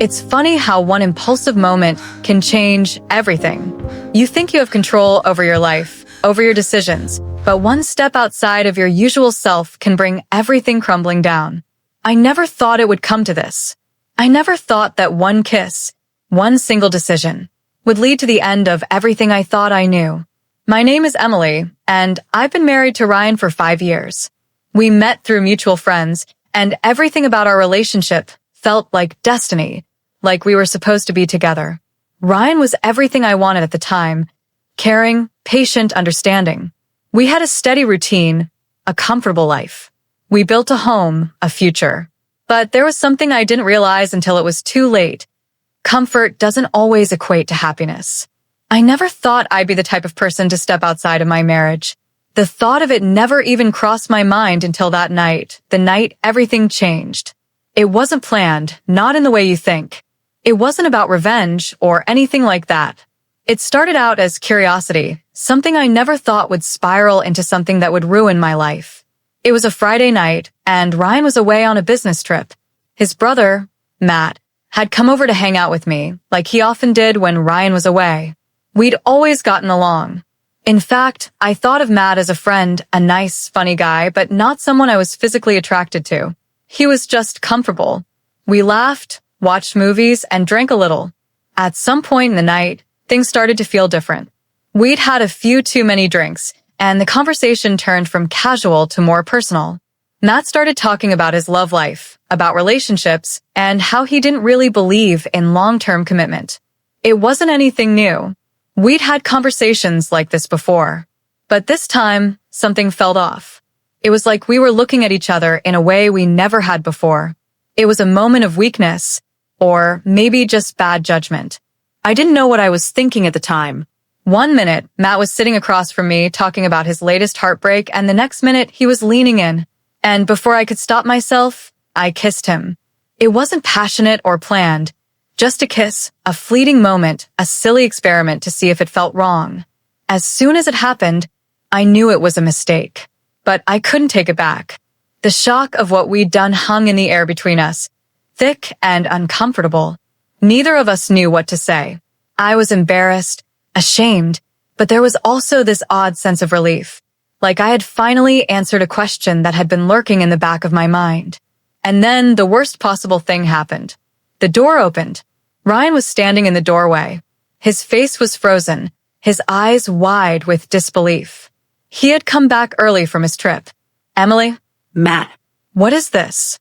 It's funny how one impulsive moment can change everything. You think you have control over your life, over your decisions, but one step outside of your usual self can bring everything crumbling down. I never thought it would come to this. I never thought that one kiss, one single decision, would lead to the end of everything I thought I knew. My name is Emily, and I've been married to Ryan for 5 years. We met through mutual friends, and everything about our relationship felt like destiny, like we were supposed to be together. Ryan was everything I wanted at the time: caring, patient, understanding. We had a steady routine, a comfortable life. We built a home, a future. But there was something I didn't realize until it was too late. Comfort doesn't always equate to happiness. I never thought I'd be the type of person to step outside of my marriage. The thought of it never even crossed my mind until that night, the night everything changed. It wasn't planned, not in the way you think. It wasn't about revenge or anything like that. It started out as curiosity, something I never thought would spiral into something that would ruin my life. It was a Friday night, and Ryan was away on a business trip. His brother, Matt, had come over to hang out with me, like he often did when Ryan was away. We'd always gotten along. In fact, I thought of Matt as a friend, a nice, funny guy, but not someone I was physically attracted to. He was just comfortable. We laughed, watched movies, and drank a little. At some point in the night, things started to feel different. We'd had a few too many drinks, and the conversation turned from casual to more personal. Matt started talking about his love life, about relationships, and how he didn't really believe in long-term commitment. It wasn't anything new. We'd had conversations like this before. But this time, something felt off. It was like we were looking at each other in a way we never had before. It was a moment of weakness, or maybe just bad judgment. I didn't know what I was thinking at the time. One minute, Matt was sitting across from me talking about his latest heartbreak, and the next minute, he was leaning in. And before I could stop myself, I kissed him. It wasn't passionate or planned. Just a kiss, a fleeting moment, a silly experiment to see if it felt wrong. As soon as it happened, I knew it was a mistake. But I couldn't take it back. The shock of what we'd done hung in the air between us, thick and uncomfortable. Neither of us knew what to say. I was embarrassed, ashamed, but there was also this odd sense of relief, like I had finally answered a question that had been lurking in the back of my mind. And then the worst possible thing happened. The door opened. Ryan was standing in the doorway. His face was frozen, his eyes wide with disbelief. He had come back early from his trip. Emily? Matt. What is this?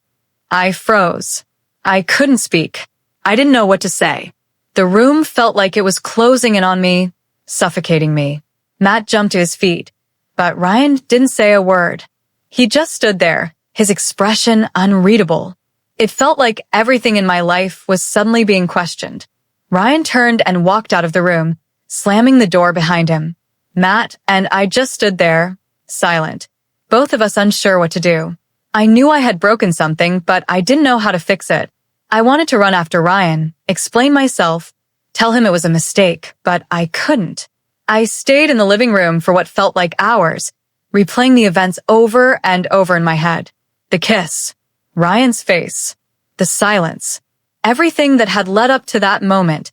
I froze. I couldn't speak. I didn't know what to say. The room felt like it was closing in on me, suffocating me. Matt jumped to his feet, but Ryan didn't say a word. He just stood there, his expression unreadable. It felt like everything in my life was suddenly being questioned. Ryan turned and walked out of the room, slamming the door behind him. Matt and I just stood there, silent, both of us unsure what to do. I knew I had broken something, but I didn't know how to fix it. I wanted to run after Ryan, explain myself, tell him it was a mistake, but I couldn't. I stayed in the living room for what felt like hours, replaying the events over and over in my head. The kiss, Ryan's face, the silence, everything that had led up to that moment,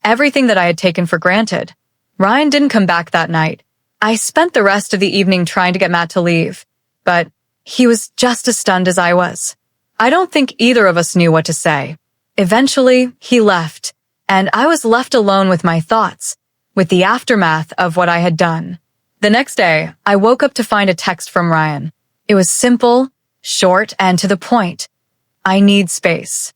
everything that I had taken for granted. Ryan didn't come back that night. I spent the rest of the evening trying to get Matt to leave, but he was just as stunned as I was. I don't think either of us knew what to say. Eventually, he left, and I was left alone with my thoughts, with the aftermath of what I had done. The next day, I woke up to find a text from Ryan. It was simple, short, and to the point. I need space.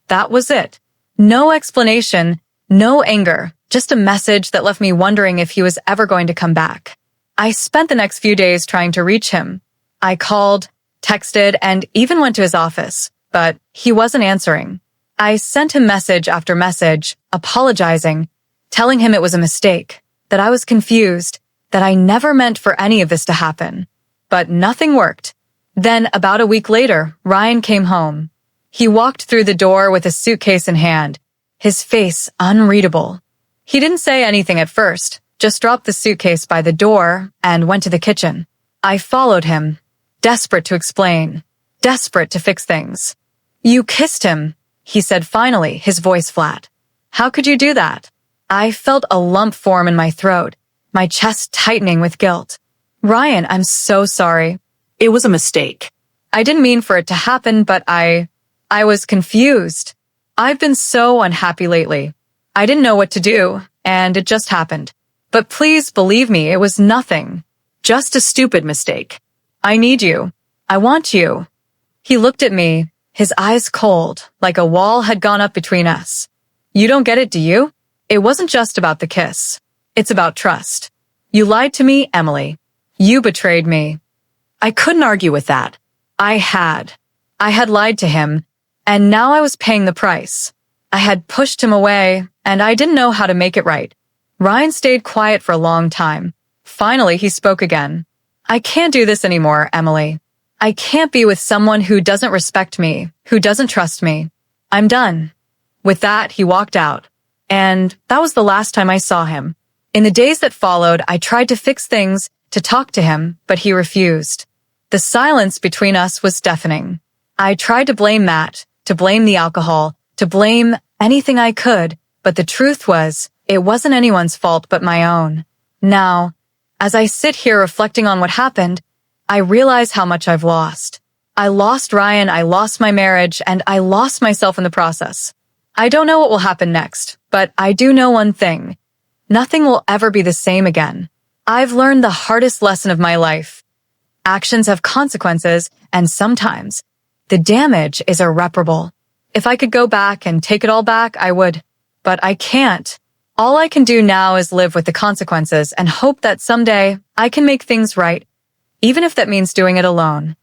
That was it. No explanation, no anger, just a message that left me wondering if he was ever going to come back. I spent the next few days trying to reach him. I called, texted, and even went to his office, but he wasn't answering. I sent him message after message, apologizing, telling him it was a mistake, that I was confused, that I never meant for any of this to happen. But nothing worked. Then, about a week later, Ryan came home. He walked through the door with a suitcase in hand, his face unreadable. He didn't say anything at first, just dropped the suitcase by the door and went to the kitchen. I followed him, desperate to explain, desperate to fix things. You kissed him. he said finally, his voice flat. How could you do that? I felt a lump form in my throat, my chest tightening with guilt. Ryan, I'm so sorry. It was a mistake. I didn't mean for it to happen, but I was confused. I've been so unhappy lately. I didn't know what to do, and it just happened. But please believe me, it was nothing. Just a stupid mistake. I need you. I want you. He looked at me, his eyes cold, like a wall had gone up between us. You don't get it, do you? It wasn't just about the kiss. It's about trust. You lied to me, Emily. You betrayed me. I couldn't argue with that. I had lied to him, and now I was paying the price. I had pushed him away, and I didn't know how to make it right. Ryan stayed quiet for a long time. Finally, he spoke again. I can't do this anymore, Emily. I can't be with someone who doesn't respect me, who doesn't trust me. I'm done. With that, he walked out. And that was the last time I saw him. In the days that followed, I tried to fix things, to talk to him, but he refused. The silence between us was deafening. I tried to blame Matt, to blame the alcohol, to blame anything I could, but the truth was, it wasn't anyone's fault but my own. Now, as I sit here reflecting on what happened, I realize how much I've lost. I lost Ryan, I lost my marriage, and I lost myself in the process. I don't know what will happen next, but I do know one thing. Nothing will ever be the same again. I've learned the hardest lesson of my life. Actions have consequences, and sometimes the damage is irreparable. If I could go back and take it all back, I would. But I can't. All I can do now is live with the consequences and hope that someday I can make things right, even if that means doing it alone.